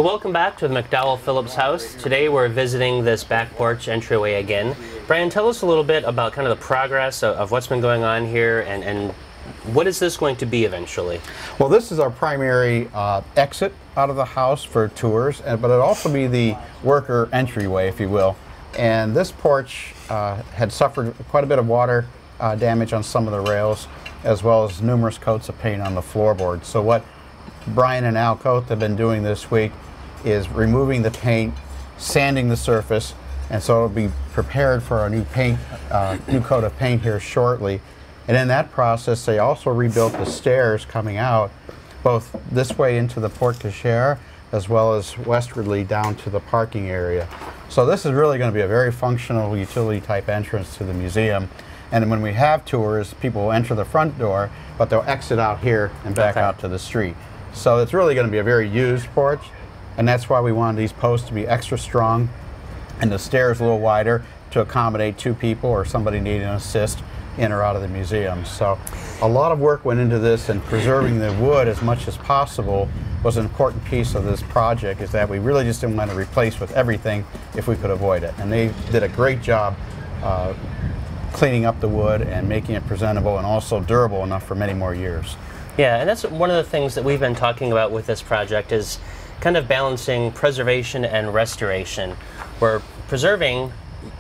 Well, welcome back to the McDowell-Phillips House. Today we're visiting this back porch entryway again. Brian, tell us a little bit about kind of the progress of what's been going on here and what is this going to be eventually? Well, this is our primary exit out of the house for tours, but it'll also be the worker entryway, if you will. And this porch had suffered quite a bit of water damage on some of the rails, as well as numerous coats of paint on the floorboard. So what Brian and Al Coath have been doing this week is removing the paint, sanding the surface, and so it'll be prepared for a new paint, new coat of paint here shortly. And in that process, they also rebuilt the stairs coming out, both this way into the porte cochere, as well as westwardly down to the parking area. So this is really going to be a very functional utility type entrance to the museum. And when we have tours, people will enter the front door, but they'll exit out here and back out to the street. So it's really going to be a very used porch, and that's why we wanted these posts to be extra strong and the stairs a little wider to accommodate two people or somebody needing an assist in or out of the museum. So a lot of work went into this, and preserving the wood as much as possible was an important piece of this project, is that we really just didn't want to replace with everything if we could avoid it. And they did a great job cleaning up the wood and making it presentable and also durable enough for many more years. Yeah, and that's one of the things that we've been talking about with this project, is kind of balancing preservation and restoration. We're preserving,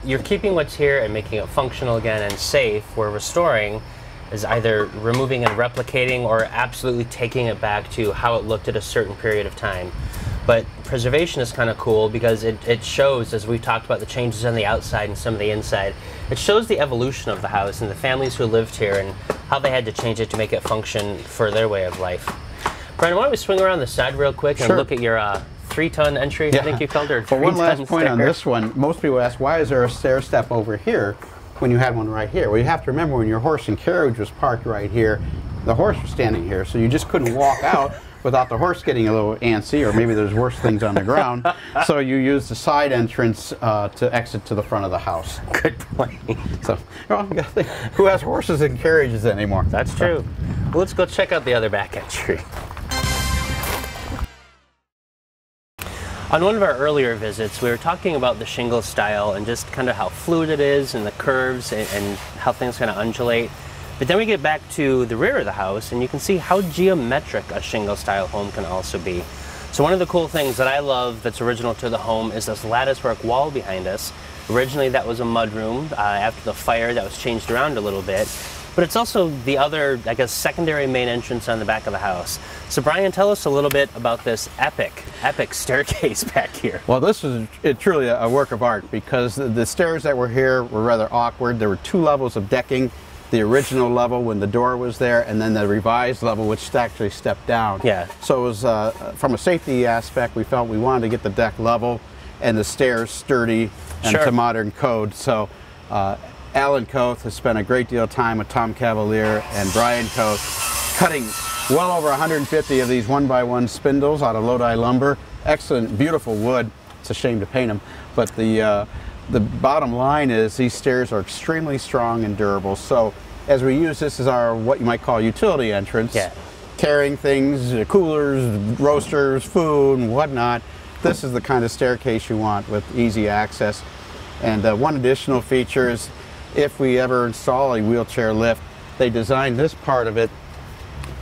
you're keeping what's here and making it functional again and safe, where restoring is either removing and replicating or absolutely taking it back to how it looked at a certain period of time. But preservation is kind of cool because it shows, as we've talked about the changes on the outside and some of the inside, it shows the evolution of the house and the families who lived here and how they had to change it to make it function for their way of life. Brian, why don't we swing around the side real quick and look at your 3-ton entry, I think you called it. But one last point on this one, most people ask, why is there a stair step over here when you had one right here? Well, you have to remember, when your horse and carriage was parked right here, the horse was standing here, so you just couldn't walk out without the horse getting a little antsy, or maybe there's worse things on the ground. So you use the side entrance to exit to the front of the house. Good point. So, well, you gotta think, who has horses and carriages anymore? That's true. Well, let's go check out the other back entry. On one of our earlier visits, we were talking about the shingle style and just kind of how fluid it is and the curves and how things kind of undulate. But then we get back to the rear of the house and you can see how geometric a shingle style home can also be. So one of the cool things that I love that's original to the home is this latticework wall behind us. Originally that was a mudroom. After the fire that was changed around a little bit. But it's also the other, I guess, secondary main entrance on the back of the house. So Brian, tell us a little bit about this epic staircase back here. Well, this is truly a work of art, because the stairs that were here were rather awkward. There were 2 levels of decking. The original level when the door was there, and then the revised level which actually stepped down. Yeah. So it was, from a safety aspect, we felt we wanted to get the deck level and the stairs sturdy and to modern code. So Alan Coath has spent a great deal of time with Tom Cavalier and Brian Coath cutting well over 150 of these 1x1 spindles out of Lodi lumber. Excellent, beautiful wood. It's a shame to paint them, but the bottom line is these stairs are extremely strong and durable. So as we use this as our, what you might call, utility entrance, carrying things, coolers, roasters, food, and whatnot, this is the kind of staircase you want with easy access. And one additional feature is, if we ever install a wheelchair lift, they designed this part of it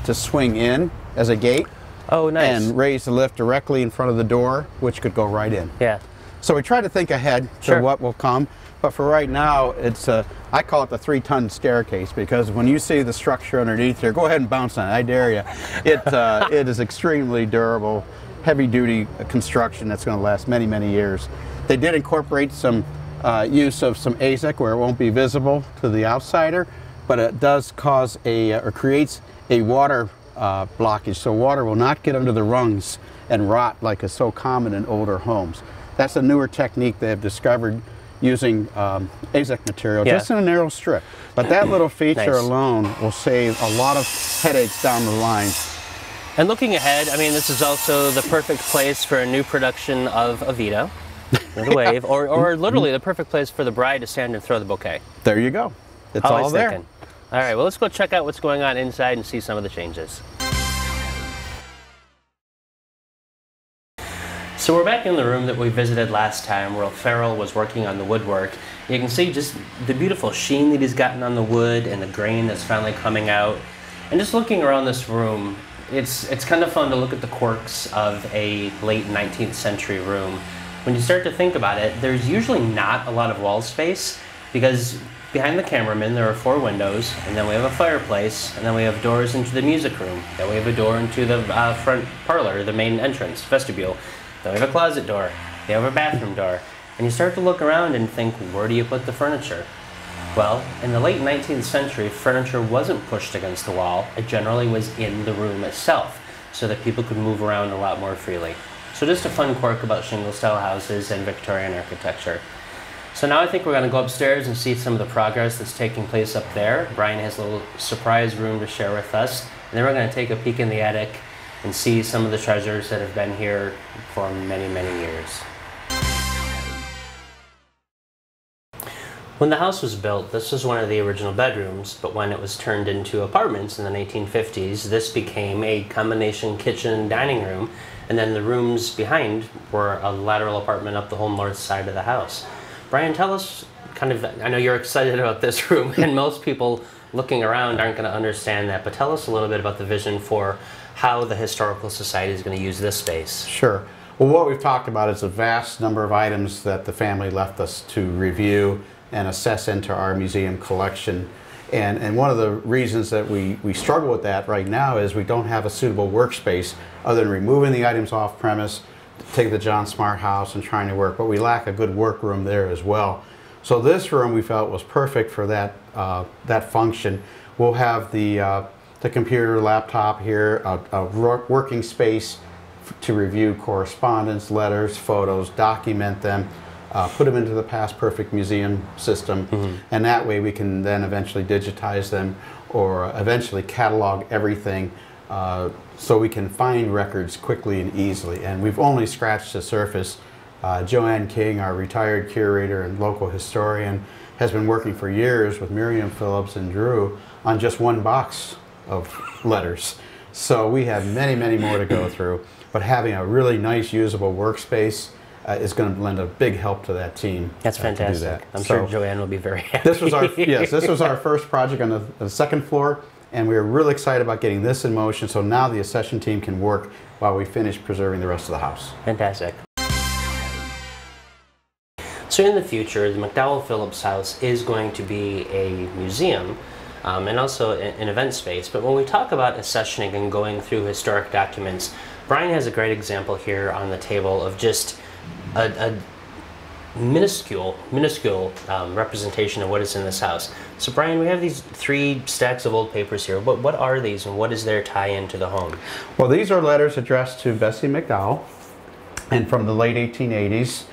to swing in as a gate. Oh, nice. And raise the lift directly in front of the door, which could go right in. Yeah. So we try to think ahead to what will come, but for right now, it's I call it the 3-ton staircase, because when you see the structure underneath here, go ahead and bounce on it, I dare you. It is extremely durable, heavy-duty construction that's going to last many, many years. They did incorporate some use of some AZEK where it won't be visible to the outsider, but it does cause or creates a water blockage, so water will not get under the rungs and rot like is so common in older homes. That's a newer technique they have discovered using AZEK material, just in a narrow strip. But that little feature alone will save a lot of headaches down the line. And looking ahead, I mean, this is also the perfect place for a new production of Avita, the wave, or literally the perfect place for the bride to stand and throw the bouquet. There you go. It's all there. Thinking. All right, well, let's go check out what's going on inside and see some of the changes. So we're back in the room that we visited last time where Feron was working on the woodwork. You can see just the beautiful sheen that he's gotten on the wood and the grain that's finally coming out. And just looking around this room, it's kind of fun to look at the quirks of a late 19th century room. When you start to think about it, there's usually not a lot of wall space because behind the cameraman there are 4 windows, and then we have a fireplace, and then we have doors into the music room, then we have a door into the front parlor, the main entrance, vestibule. Then we have a closet door, we have a bathroom door, and you start to look around and think, where do you put the furniture? Well, in the late 19th century, furniture wasn't pushed against the wall. It generally was in the room itself, so that people could move around a lot more freely. So just a fun quirk about shingle-style houses and Victorian architecture. So now I think we're going to go upstairs and see some of the progress that's taking place up there. Brian has a little surprise room to share with us, and then we're going to take a peek in the attic and see some of the treasures that have been here for many, many years. When the house was built, this was one of the original bedrooms, but when it was turned into apartments in the 1950s, this became a combination kitchen and dining room, and then the rooms behind were a lateral apartment up the whole north side of the house. Brian, tell us I know you're excited about this room, and most people looking around aren't going to understand that, but tell us a little bit about the vision for how the Historical Society is going to use this space. Sure. Well, what we've talked about is a vast number of items that the family left us to review and assess into our museum collection. And one of the reasons that we struggle with that right now is we don't have a suitable workspace other than removing the items off premise, take the John Smart house and trying to work, but we lack a good work room there as well. So this room we felt was perfect for that, that function. We'll have the computer, laptop here, a working space to review correspondence, letters, photos, document them, put them into the Past Perfect Museum system, and that way we can then eventually digitize them or eventually catalog everything so we can find records quickly and easily. And we've only scratched the surface. Joanne King, our retired curator and local historian, has been working for years with Miriam Phillips and Drew on just one box of letters. So we have many, many more to go through, but having a really nice usable workspace is going to lend a big help to that team. That's fantastic. To do that. I'm sure Joanne will be very happy. This was our this was our first project on the second floor, and we were really excited about getting this in motion. So now the accession team can work while we finish preserving the rest of the house. Fantastic. So in the future, the McDowell-Phillips House is going to be a museum and also an event space. But when we talk about accessioning and going through historic documents, Brian has a great example here on the table of just a minuscule representation of what is in this house. So Brian, we have these 3 stacks of old papers here. What are these, and what is their tie-in to the home? Well, these are letters addressed to Bessie McDowell, and from the late 1880s,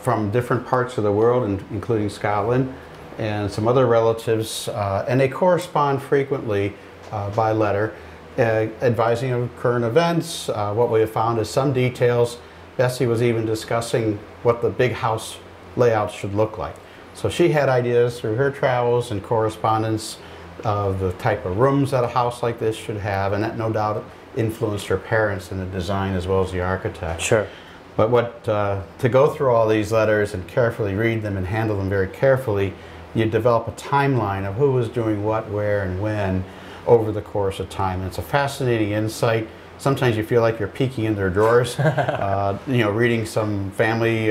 from different parts of the world, including Scotland and some other relatives, and they correspond frequently by letter, advising of current events. What we have found is some details. Bessie was even discussing what the big house layout should look like. So she had ideas through her travels and correspondence of the type of rooms that a house like this should have, and that no doubt influenced her parents in the design as well as the architect. Sure. But to go through all these letters and carefully read them and handle them very carefully, you develop a timeline of who was doing what, where, and when over the course of time. And it's a fascinating insight. Sometimes you feel like you're peeking in their drawers, you know, reading some family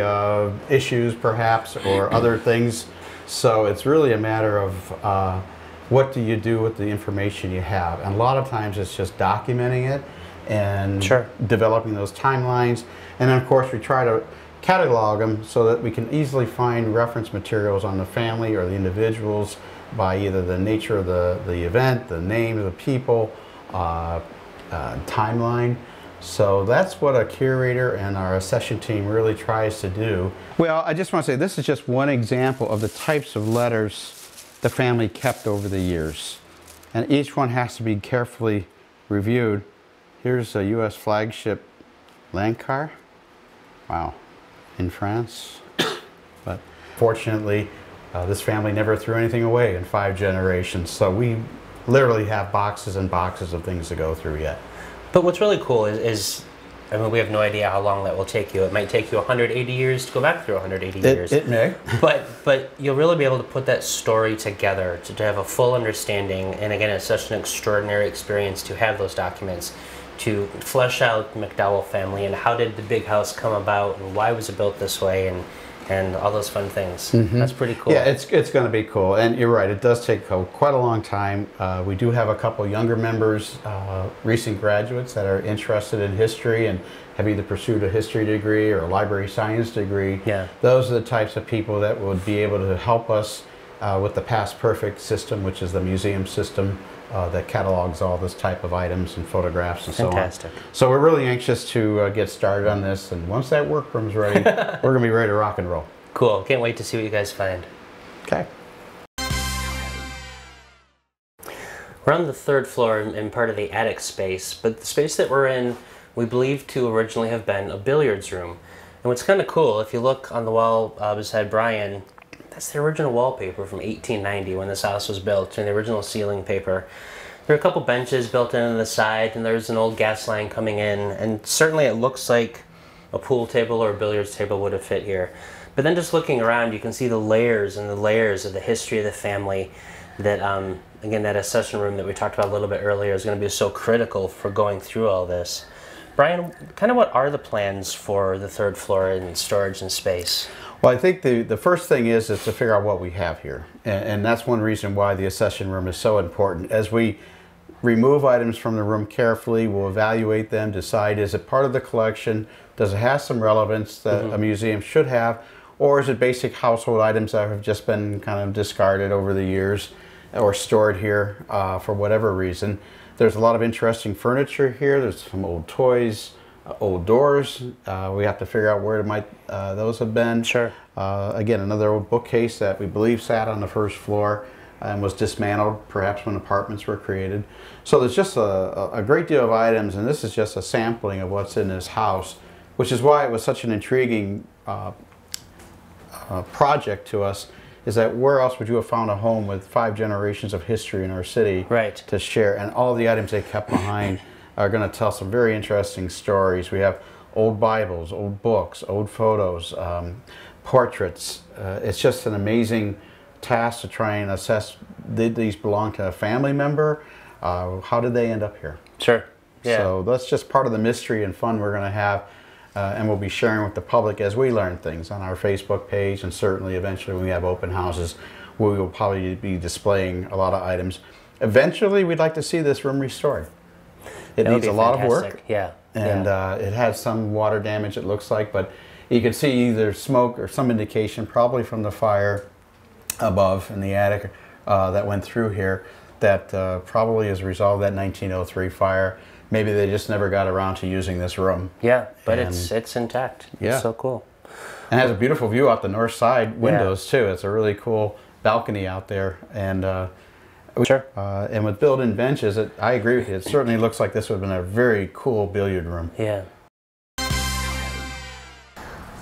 issues perhaps or other things. So it's really a matter of what do you do with the information you have. And a lot of times it's just documenting it and developing those timelines. And then of course we try to catalog them so that we can easily find reference materials on the family or the individuals by either the nature of the event, the name of the people, timeline. So that's what a curator and our accession team really tries to do. Well, I just want to say this is just one example of the types of letters the family kept over the years. And each one has to be carefully reviewed. Here's a U.S. flagship land car. Wow. In France. But fortunately, this family never threw anything away in 5 generations. So we literally have boxes and boxes of things to go through yet. But what's really cool is I mean, we have no idea how long that will take you. It might take you 180 years to go back through 180 years. It may. But you'll really be able to put that story together to have a full understanding. And again, it's such an extraordinary experience to have those documents, to flesh out the McDowell family and how did the big house come about and why was it built this way and all those fun things. That's pretty cool. Yeah, it's going to be cool. And you're right, it does take quite a long time. We do have a couple younger members, recent graduates that are interested in history and have either pursued a history degree or a library science degree. Yeah. Those are the types of people that would be able to help us with the Past Perfect system, which is the museum system that catalogs all this type of items and photographs and so on. Fantastic. So we're really anxious to get started on this, and once that workroom's ready, we're going to be ready to rock and roll. Cool. Can't wait to see what you guys find. Okay. We're on the 3rd floor in part of the attic space, but the space that we're in we believe to originally have been a billiards room. And what's kind of cool, if you look on the wall beside Brian, that's the original wallpaper from 1890 when this house was built, and the original ceiling paper. There are a couple benches built into the side, and there's an old gas line coming in, and certainly it looks like a pool table or a billiards table would have fit here. But then just looking around, you can see the layers and the layers of the history of the family that, again, that accession room that we talked about a little bit earlier is going to be so critical for going through all this. Brian, kind of what are the plans for the 3rd floor in storage and space? Well, I think the first thing is to figure out what we have here. And that's one reason why the accession room is so important. As we remove items from the room carefully, we'll evaluate them, decide is it part of the collection, does it have some relevance that a museum should have, or is it basic household items that have just been kind of discarded over the years or stored here for whatever reason. There's a lot of interesting furniture here. There's some old toys, old doors. We have to figure out where might those have been. Sure. Again, another old bookcase that we believe sat on the 1st floor and was dismantled, perhaps when apartments were created. So there's just a great deal of items, and this is just a sampling of what's in this house, which is why it was such an intriguing project to us, is that where else would you have found a home with 5 generations of history in our city to share? And all the items they kept behind are going to tell some very interesting stories. We have old Bibles, old books, old photos, portraits. It's just an amazing task to try and assess, did these belong to a family member? How did they end up here? Sure. Yeah. So that's just part of the mystery and fun we're going to have. And we'll be sharing with the public as we learn things on our Facebook page, and certainly eventually when we have open houses, we will probably be displaying a lot of items. Eventually, we'd like to see this room restored. It needs a lot of work. Yeah. And it has some water damage, it looks like, but you can see either smoke or some indication, probably from the fire above in the attic that went through here, that probably is a result of that 1903 fire. Maybe they just never got around to using this room. Yeah, but it's intact. Yeah. It's so cool. And it has a beautiful view out the north side windows too. It's a really cool balcony out there. And sure. And with built-in benches, I agree with you. It certainly looks like this would have been a very cool billiard room. Yeah.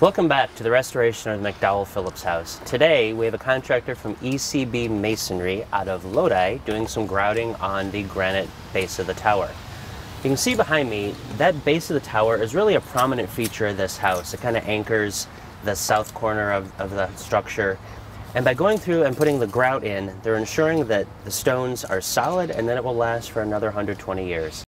Welcome back to the restoration of the McDowell-Phillips House. Today we have a contractor from ECB Masonry out of Lodi doing some grouting on the granite base of the tower. You can see behind me, that base of the tower is really a prominent feature of this house. It kind of anchors the south corner of the structure. And by going through and putting the grout in, they're ensuring that the stones are solid and then it will last for another 120 years.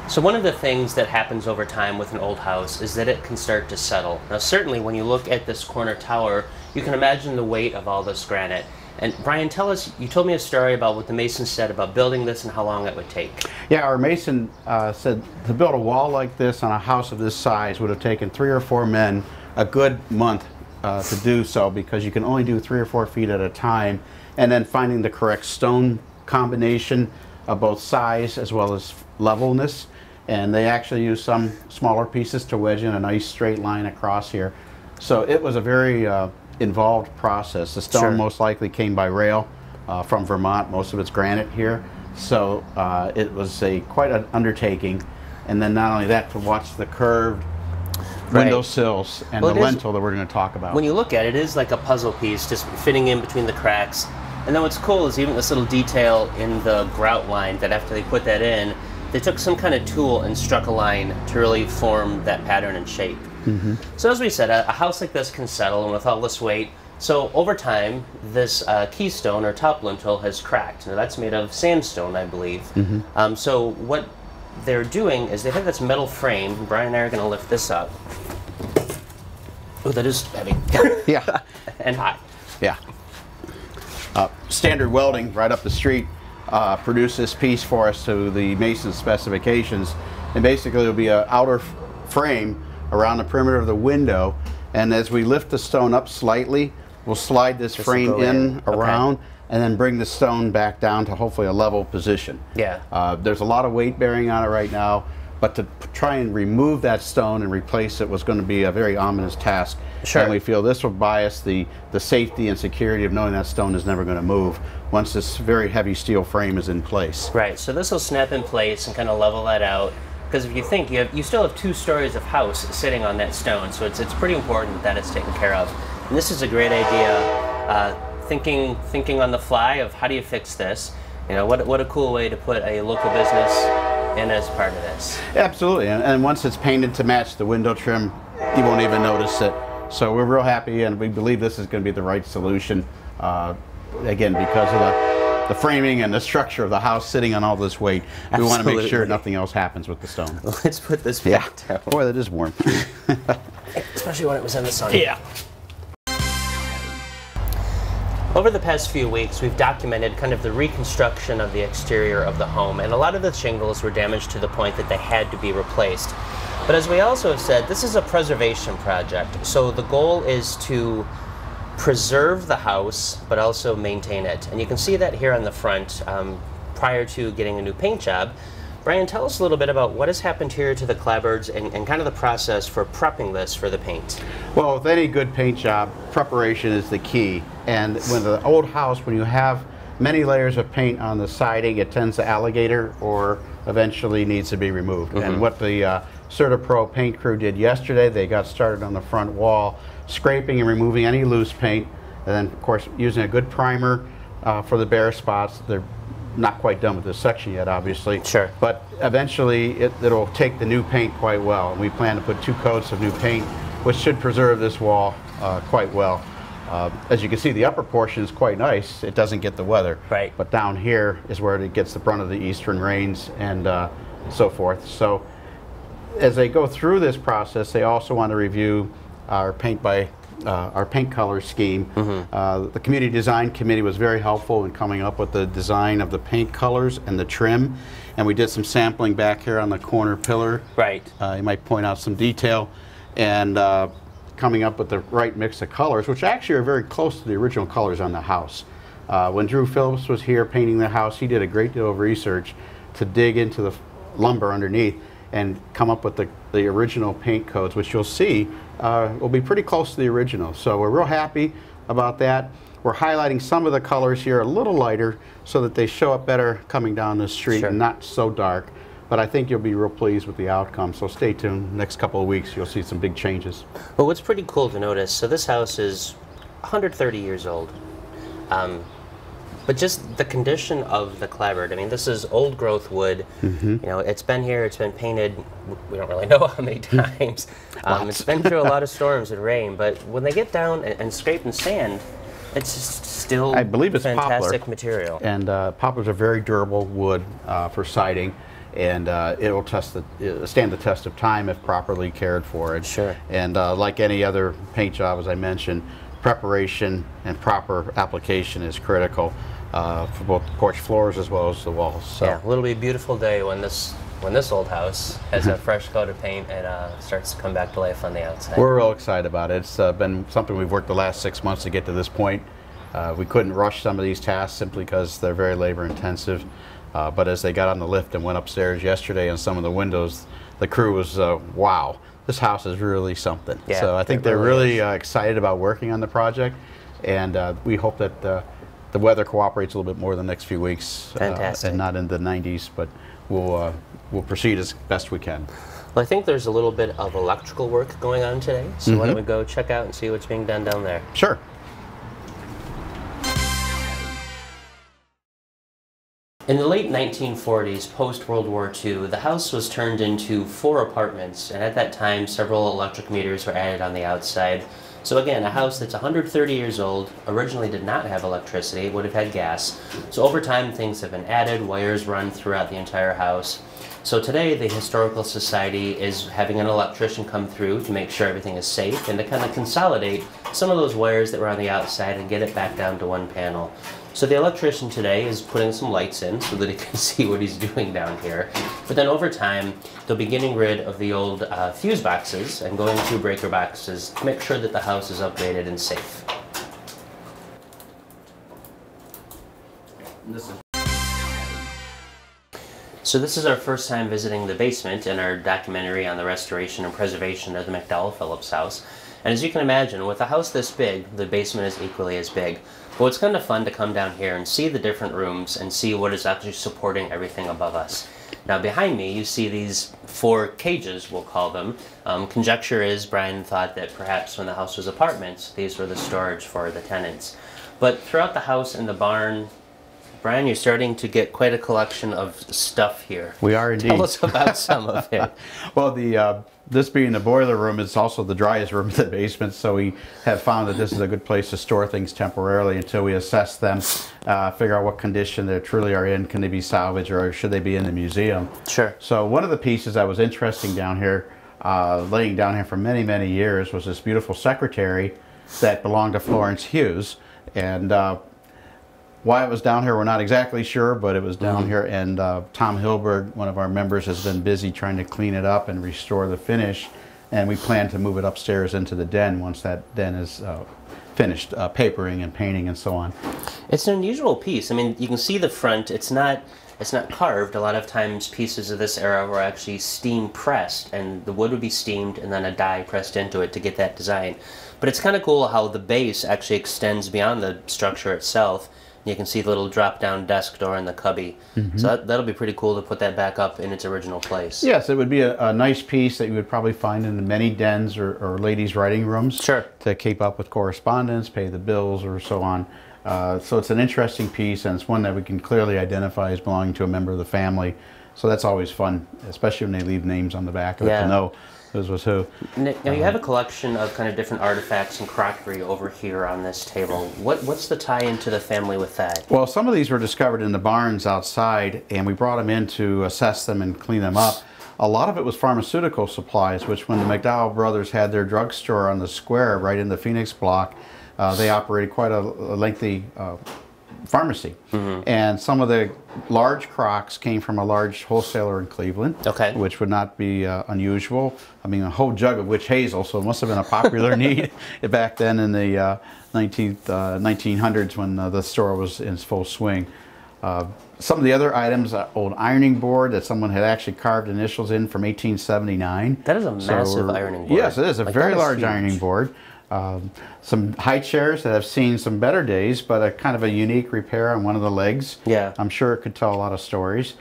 So one of the things that happens over time with an old house is that it can start to settle. Now certainly when you look at this corner tower, you can imagine the weight of all this granite. And Brian, tell us, you told me a story about what the mason said about building this and how long it would take. Yeah, our mason said to build a wall like this on a house of this size would have taken 3 or 4 men a good month to do so, because you can only do 3 or 4 feet at a time, and then finding the correct stone combination of both size as well as levelness. And they actually used some smaller pieces to wedge in a nice straight line across here. So it was a very involved process. The stone most likely came by rail from Vermont. Most of it's granite here. So it was quite an undertaking. And then not only that, to watch the curved window sills and the lintel that we're going to talk about. When you look at it, it is like a puzzle piece just fitting in between the cracks. And then what's cool is even this little detail in the grout line, that after they put that in, they took some kind of tool and struck a line to really form that pattern and shape. So as we said, a house like this can settle, and with all this weight, so over time, this keystone or top lintel has cracked. Now that's made of sandstone, I believe. So what they're doing is they have this metal frame. Brian and I are going to lift this up. Oh, that is heavy. Yeah. And high. Yeah. Standard Welding right up the street produced this piece for us to the mason's specifications, and basically it'll be an outer frame around the perimeter of the window, and as we lift the stone up slightly, we'll slide this frame in around and then bring the stone back down to hopefully a level position. Yeah. There's a lot of weight bearing on it right now, but to try and remove that stone and replace it was going to be a very ominous task. Sure. And we feel this will buy us the safety and security of knowing that stone is never going to move once this very heavy steel frame is in place. Right, so this will snap in place and kind of level that out. Because if you think, you still have 2 stories of house sitting on that stone, so it's pretty important that it's taken care of. And this is a great idea, thinking on the fly of how do you fix this. You know, what a cool way to put a local business in as part of this. Absolutely, and once it's painted to match the window trim, you won't even notice it. So we're real happy, and we believe this is going to be the right solution, again, because of the framing and the structure of the house sitting on all this weight. We want to make sure nothing else happens with the stone. Let's put this back down. Boy, that is warm. Especially when it was in the sun. Yeah. Over the past few weeks, we've documented kind of the reconstruction of the exterior of the home, and a lot of the shingles were damaged to the point that they had to be replaced. But as we also have said, this is a preservation project, so the goal is to preserve the house, but also maintain it. And you can see that here on the front, prior to getting a new paint job. Brian, tell us a little bit about what has happened here to the clapboards and kind of the process for prepping this for the paint. Well, with any good paint job, preparation is the key. And with an old house, when you have many layers of paint on the siding, it tends to alligator or eventually needs to be removed. And what the CertaPro paint crew did yesterday, they got started on the front wall, scraping and removing any loose paint, and then of course using a good primer for the bare spots. They're not quite done with this section yet, obviously. Sure. But eventually it'll take the new paint quite well. And we plan to put 2 coats of new paint, which should preserve this wall quite well. As you can see, the upper portion is quite nice. It doesn't get the weather. Right. But down here is where it gets the brunt of the eastern rains and so forth. So as they go through this process, they also want to review our paint color scheme. The Community Design Committee was very helpful in coming up with the design of the paint colors and the trim. And we did some sampling back here on the corner pillar. Right. You might point out some detail. And coming up with the right mix of colors, which actually are very close to the original colors on the house. When Drew Phillips was here painting the house, he did a great deal of research to dig into the lumber underneath and come up with the original paint codes, which you'll see will be pretty close to the original. So we're real happy about that. We're highlighting some of the colors here a little lighter so that they show up better coming down the street and not so dark. But I think you'll be real pleased with the outcome, so stay tuned. Next couple of weeks you'll see some big changes. Well, what's pretty cool to notice, so this house is 130 years old. But just the condition of the clapboard, I mean, this is old growth wood. You know, it's been here, it's been painted, we don't really know how many times. It's been through a lot of storms and rain, but when they get down and scrape and sand, it's just still I believe it's fantastic poplar material. And poplars are very durable wood for siding, and it'll stand the test of time if properly cared for. Sure. And like any other paint job, as I mentioned, preparation and proper application is critical for both the porch floors as well as the walls. So. Yeah, it'll be a beautiful day when this old house has a fresh coat of paint and starts to come back to life on the outside. We're real excited about it. It's been something we've worked the last 6 months to get to this point. We couldn't rush some of these tasks simply because they're very labor intensive. But as they got on the lift and went upstairs yesterday and some of the windows, the crew was, wow, this house is really something. Yeah, so I think they're really excited about working on the project, and we hope that the weather cooperates a little bit more the next few weeks. Fantastic. And not in the 90s, but we'll proceed as best we can. Well, I think there's a little bit of electrical work going on today, so why don't we go check out and see what's being done down there? Sure. In the late 1940s, post-World War II, the house was turned into 4 apartments, and at that time several electric meters were added on the outside. So again, a house that's 130 years old, originally did not have electricity, it would have had gas. So over time things have been added, wires run throughout the entire house. So today the Historical Society is having an electrician come through to make sure everything is safe and to kind of consolidate some of those wires that were on the outside and get it back down to one panel. So the electrician today is putting some lights in so that he can see what he's doing down here. But then over time, they'll be getting rid of the old fuse boxes and going to breaker boxes to make sure that the house is upgraded and safe. So this is our first time visiting the basement in our documentary on the restoration and preservation of the McDowell-Phillips House. And as you can imagine, with a house this big, the basement is equally as big. But it's kind of fun to come down here and see the different rooms and see what is actually supporting everything above us. Now behind me you see these 4 cages, we'll call them. Conjecture is Brian thought that perhaps when the house was apartments, these were the storage for the tenants. But throughout the house and the barn, Brian, you're starting to get quite a collection of stuff here. We are indeed. Tell us about some of it. Well, this being the boiler room, it's also the driest room in the basement, so we have found that this is a good place to store things temporarily until we assess them, figure out what condition they truly are in. Can they be salvaged or should they be in the museum? Sure. So one of the pieces that was interesting down here, laying down here for many, many years, was this beautiful secretary that belonged to Florence Hughes. And why it was down here, we're not exactly sure, but it was down here, and Tom Hilberg, one of our members, has been busy trying to clean it up and restore the finish, and we plan to move it upstairs into the den once that den is finished papering and painting and so on. It's an unusual piece. I mean, you can see the front. It's not carved. A lot of times pieces of this era were actually steam pressed, and the wood would be steamed and then a die pressed into it to get that design. But it's kind of cool how the base actually extends beyond the structure itself. You can see the little drop-down desk door in the cubby. So that'll be pretty cool to put that back up in its original place. Yes, it would be a nice piece that you would probably find in many dens or ladies' writing rooms. Sure. To keep up with correspondence, pay the bills, or so on. So it's an interesting piece, and it's one that we can clearly identify as belonging to a member of the family. So that's always fun, especially when they leave names on the back of it to know whose was who. Now you have a collection of kind of different artifacts and crockery over here on this table. What's the tie-in to the family with that? Well, some of these were discovered in the barns outside, and we brought them in to assess them and clean them up. A lot of it was pharmaceutical supplies, which when the McDowell brothers had their drugstore on the square right in the Phoenix block, they operated quite a lengthy pharmacy. And some of the large crocks came from a large wholesaler in Cleveland, which would not be unusual. I mean, a whole jug of witch hazel, so it must have been a popular need back then in the 1900s when the store was in full swing. Some of the other items, old ironing board that someone had actually carved initials in from 1879. That is a massive ironing board. Yes, it is a very large ironing board. Some high chairs that have seen some better days, but a kind of a unique repair on one of the legs. Yeah. I'm sure it could tell a lot of stories.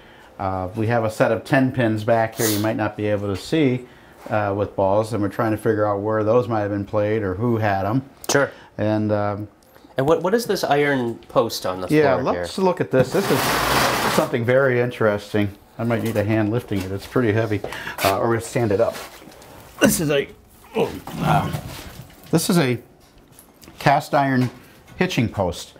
We have a set of 10 pins back here you might not be able to see with balls, and we're trying to figure out where those might have been played or who had them. Sure. And what is this iron post on the floor here? Yeah, let's look at this. This is something very interesting. I might need a hand lifting it. It's pretty heavy. Or we'll stand it up. This is a... This is a cast iron hitching post,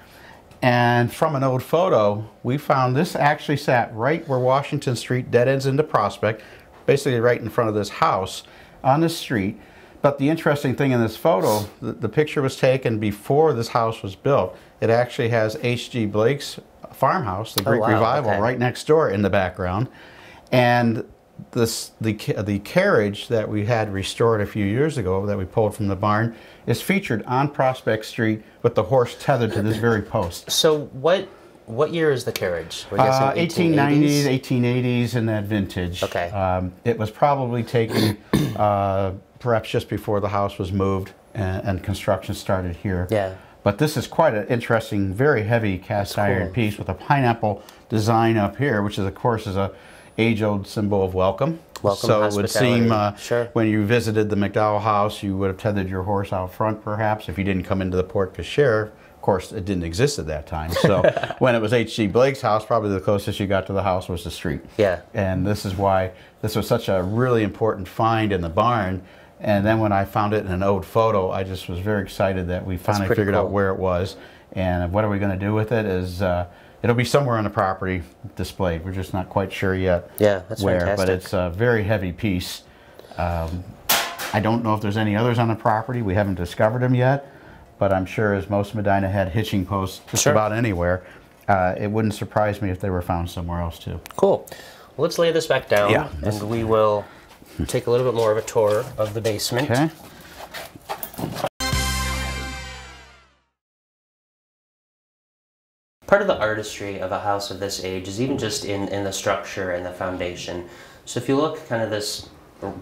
and from an old photo we found this actually sat right where Washington Street dead ends into Prospect, basically right in front of this house on the street. But the interesting thing in this photo, the picture was taken before this house was built. It actually has H.G. Blake's farmhouse, the Greek Revival, right next door in the background. And the carriage that we had restored a few years ago that we pulled from the barn is featured on Prospect Street with the horse tethered to this very post. So what year is the carriage? We're guessing 1890s, 1880s, in that vintage. Okay. It was probably taken perhaps just before the house was moved and construction started here. Yeah. But this is quite an interesting, very heavy cast iron piece with a pineapple design up here, which is, of course, is a age-old symbol of welcome. So it would seem when you visited the McDowell house, you would have tethered your horse out front, perhaps, if you didn't come into the porte cochere Of course, it didn't exist at that time. So when it was H.G. Blake's house, probably the closest you got to the house was the street. Yeah. And this is why this was such a really important find in the barn. And then when I found it in an old photo, I just was very excited that we finally figured out where it was. And what are we going to do with it is it'll be somewhere on the property displayed. We're just not quite sure yet where, fantastic. But it's a very heavy piece. I don't know if there's any others on the property. We haven't discovered them yet. But I'm sure as most Medina had hitching posts just about anywhere, it wouldn't surprise me if they were found somewhere else too. Cool. Well, let's lay this back down and we will take a little bit more of a tour of the basement. Okay. Part of the artistry of a house of this age is even just in the structure and the foundation. So if you look kind of this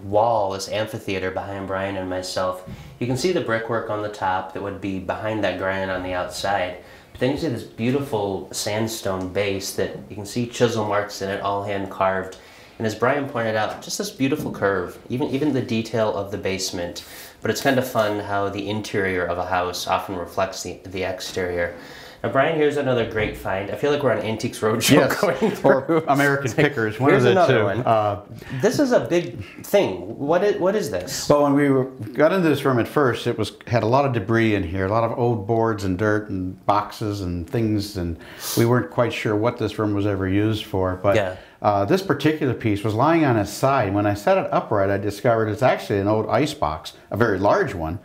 wall, this amphitheater behind Brian and myself, you can see the brickwork on the top that would be behind that granite on the outside. But then you see this beautiful sandstone base that you can see chisel marks in it, all hand carved. And as Brian pointed out, just this beautiful curve, even the detail of the basement. But it's kind of fun how the interior of a house often reflects the exterior. Now, Brian, here's another great find. I feel like we're on Antiques Roadshow going through. Or American Pickers. One Here's of the another two. one. This is a big thing. What is this? Well, when we got into this room at first, it had a lot of debris in here, a lot of old boards and dirt and boxes and things, and we weren't quite sure what this room was ever used for. But this particular piece was lying on its side. When I set it upright, I discovered it's actually an old ice box, a very large one,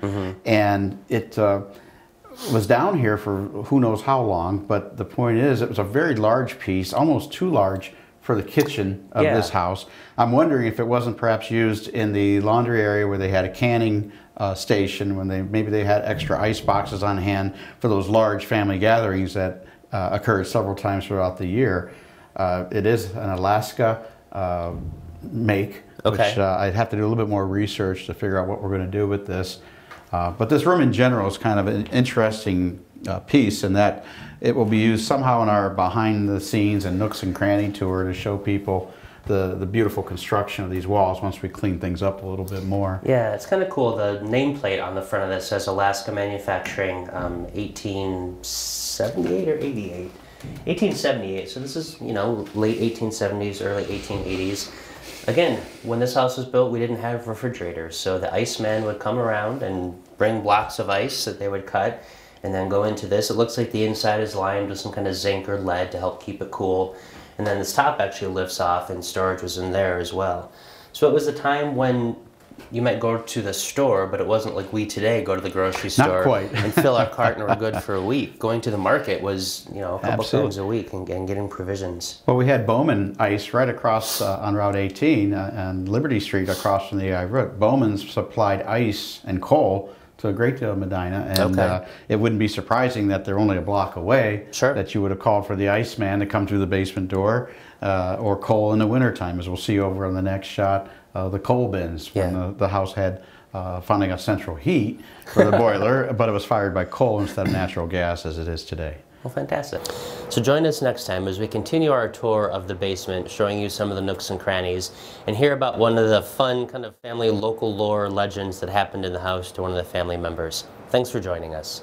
and it was down here for who knows how long, but the point is it was a very large piece, almost too large for the kitchen of this house. I'm wondering if it wasn't perhaps used in the laundry area where they had a canning station, when maybe they had extra ice boxes on hand for those large family gatherings that occurred several times throughout the year. It is an Alaska make, which I'd have to do a little bit more research to figure out what we're going to do with this. But this room in general is kind of an interesting piece in that it will be used somehow in our behind the scenes and nooks and cranny tour to show people the beautiful construction of these walls once we clean things up a little bit more. Yeah, it's kind of cool. The nameplate on the front of this says Alaska Manufacturing 1878 or 88? 1878. So this is, late 1870s, early 1880s. Again, when this house was built, we didn't have refrigerators, so the iceman would come around and bring blocks of ice that they would cut and then go into this. It looks like the inside is lined with some kind of zinc or lead to help keep it cool. And then this top actually lifts off and storage was in there as well. So it was a time when you might go to the store, but it wasn't like we today go to the grocery store and fill our cart and we're good for a week. Going to the market was, a couple times a week and getting provisions. Well, we had Bowman Ice right across on Route 18 and Liberty Street across from the AI route. Bowman's supplied ice and coal to a great deal of Medina, and it wouldn't be surprising that they're only a block away, that you would have called for the iceman to come through the basement door, or coal in the wintertime, as we'll see over on the next shot. The coal bins when the house had finally got central heat for the boiler, but it was fired by coal instead of natural gas as it is today. Well, fantastic. So join us next time as we continue our tour of the basement, showing you some of the nooks and crannies, and hear about one of the fun kind of family local lore legends that happened in the house to one of the family members. Thanks for joining us.